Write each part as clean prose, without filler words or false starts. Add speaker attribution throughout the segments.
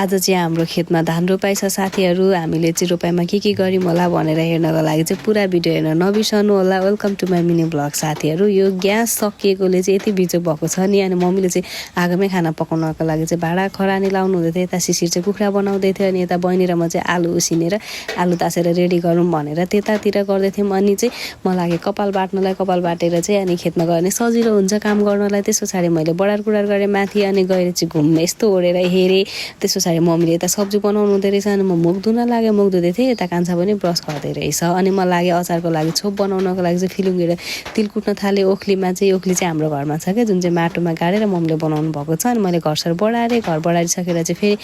Speaker 1: आज चाहिँ हाम्रो खेतमा धान रोपाइ छ साथीहरू। हामीले चाहिँ रोपाइमा के गर्यौँ होला भनेर हेर्नको लागि चाहिँ पुरा भिडियो हेर्न नबिर्सनु होला। Welcome to my mini blog साथीहरू। यो ग्यास सकिएकोले चाहिँ यति बिजोग भएको छ नि। अनि मम्मीले चाहिँ आगोमै खाना पकाउनको लागि चाहिँ भाँडा खरानी लाउनु हुँदै थियो। यता शिशिर चाहिँ कुखुरा बनाउँदै थियो अनि यता बहिनी र म चाहिँ आलु उसिनेर आलु तासेर रेडी गरौँ भनेर त्यतातिर गर्दै थियौँ। अनि चाहिँ म लाग्यो कपाल बाट्नलाई। कपाल बाटेर चाहिँ अनि खेतमा गयो भने सजिलो हुन्छ काम गर्नलाई। त्यस पछाडि मैले बढार कुडार गरेँ माथि अनि गएर चाहिँ घुम्न यस्तो ओढेर हेरेँ। त्यस पछाडि मम्मीले यता सब्जी बनाउनु हुँदै रहेछ अनि म मुख धुन लागेँ। मुख धुँदै थिएँ, यता कान्छा पनि ब्रस गर्दै रहेछ। अनि म लागेँ अचारको लागि छोप बनाउनको लागि चाहिँ फिलुङ्गेर तिल कुट्न थालेँ। ओखलीमा चाहिँ ओखली चाहिँ हाम्रो घरमा छ क्या, जुन चाहिँ माटोमा गाडेर मम्मीले बनाउनु भएको छ। अनि मैले घरसर बढारेँ। घर बढारिसकेर चाहिँ फेरि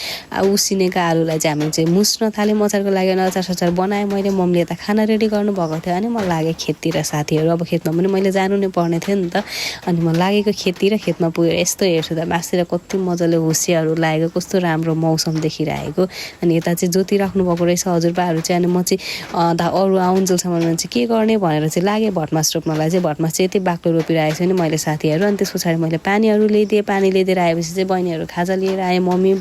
Speaker 1: उसिनेको आलुलाई चाहिँ हामी चाहिँ मुस्न थाल्यौँ अचारको लागि। अनि अचार सचार बनाएँ मैले। मम्मीले यता खाना रेडी गर्नुभएको थियो अनि म लागेँ खेततिर साथीहरू। अब खेतमा पनि मैले जानु नै पर्ने थियो नि त। अनि म लागेको खेततिर। खेतमा पुगेर यस्तो हेर्छु त मासतिर कति मजाले हुसियाहरू लागेको, कस्तो राम्रो मौसम देखिरहेको। अनि यता चाहिँ ज्योति राख्नुभएको रहेछ हजुरबाहरू चाहिँ। अनि म चाहिँ अरू आउन्जेलसम्म चाहिँ के गर्ने भनेर चाहिँ लागेँ भटमास रोप्नलाई चाहिँ। भटमास चाहिँ यति बाक्लो रोपिरहेको छु नि मैले साथीहरू। अनि त्यस पछाडि मैले पानीहरू ल्याइदिएँ। पानी ल्याइदिएर आएपछि चाहिँ बहिनीहरू खाजा लिएर आएँ। मम्मी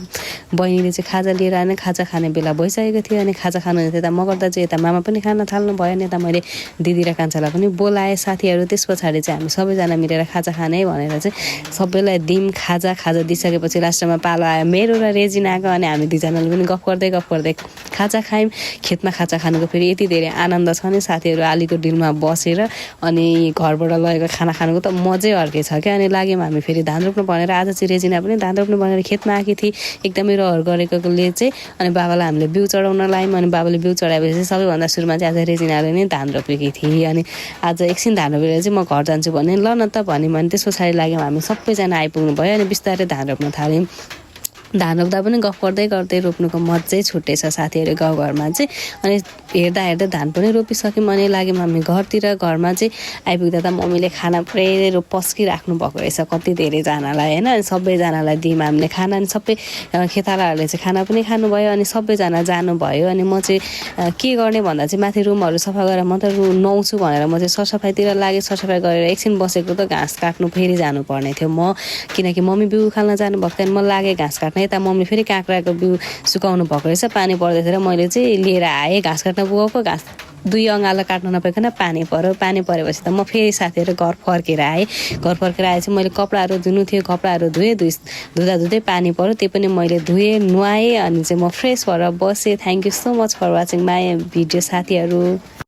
Speaker 1: बहिनीले चाहिँ खाजा लिएर आएन। खाजा खाने बेला भइसकेको थियो। अनि खाजा खानु यता मगर्दा चाहिँ यता मामा पनि खाना थाल्नु भयो। अनि यता मैले दिदी र कान्छालाई पनि बोलाएँ साथीहरू। त्यस पछाडि चाहिँ हामी सबैजना मिलेर खाजा खाने भनेर चाहिँ सबैलाई दिम खाजा। खाजा दिइसकेपछि लास्टमा पालो आयो मेरो र रेजिनाको। अनि हामी दुईजनाले पनि गफ गर्दै खाजा खायौँ। खेतमा खाजा खानुको फेरि यति धेरै आनन्द छ नि साथीहरू। आलीको डिलमा बसेर अनि घरबाट लगेको खाना खानुको त मजै अर्कै छ क्या। अनि लाग्यौँ हामी फेरि धान रोप्नु भनेर। आज चाहिँ रेजिना पनि धान रोप्नु भनेर खेतमा आएकी थिए। एकदमै रहर गरेकोले चाहिँ अनि बाबालाई हामीले बिउ चढाउन लायौँ। अनि बाबाले बिउ चढाएपछि चाहिँ सबैभन्दा सुरुमा चाहिँ आज रेजिनाले नै धान रोपेकी थिए। अनि आज एकछिन धान रोपेर चाहिँ म घर जान्छु भने ल न त भन्यो। भने त्यस पछाडि लाग्यौँ हामी सबैजना आइपुग्नु भयो। अनि बिस्तारै धान रोप्न थाल्यौँ। धान रोप्दा पनि गफ गर्दै रोप्नुको मजै छुट्टै छ साथीहरू गाउँघरमा चाहिँ। अनि हेर्दा धान पनि रोपिसक्यौँ। अनि लाग्यौँ हामी घरतिर। घरमा चाहिँ आइपुग्दा त मम्मीले खाना पुरै पस्किराख्नु भएको रहेछ कति धेरैजनालाई होइन। अनि सबैजनालाई दियौँ हामीले खाना। अनि सबै खेतालाहरूले चाहिँ खाना पनि खानुभयो। अनि सबैजना जानुभयो। अनि म चाहिँ के गर्ने भन्दा चाहिँ माथि रुमहरू सफा गरेर म त नुहाउँछु भनेर म चाहिँ सरसफाइतिर लागेँ। सरसफाइ गरेर एकछिन बसेको त घाँस काट्नु फेरि जानुपर्ने थियो म, किनकि मम्मी बिउ उखाल्न जानुभएको थियो। अनि म लागेँ घाँस काट्न। यता मम्मीले फेरि काँक्राको बिउ सुकाउनु भएको रहेछ। पानी पर्दैथियो र मैले चाहिँ लिएर आएँ घाँस काट्न गएको। घाँस 2 अँगालो काट्न नपाइकन पानी पर्यो। पानी परेपछि त म फेरि साथीहरू घर फर्केर आएँ। घर फर्केर आएपछि मैले कपडाहरू धुनु थियो, कपडाहरू धुएँ। धुँदै पानी पर्यो, त्यो पनि मैले धुएँ नुहाएँ। अनि चाहिँ म फ्रेस भएर बसेँ। Thank you so much for watching my video साथीहरू।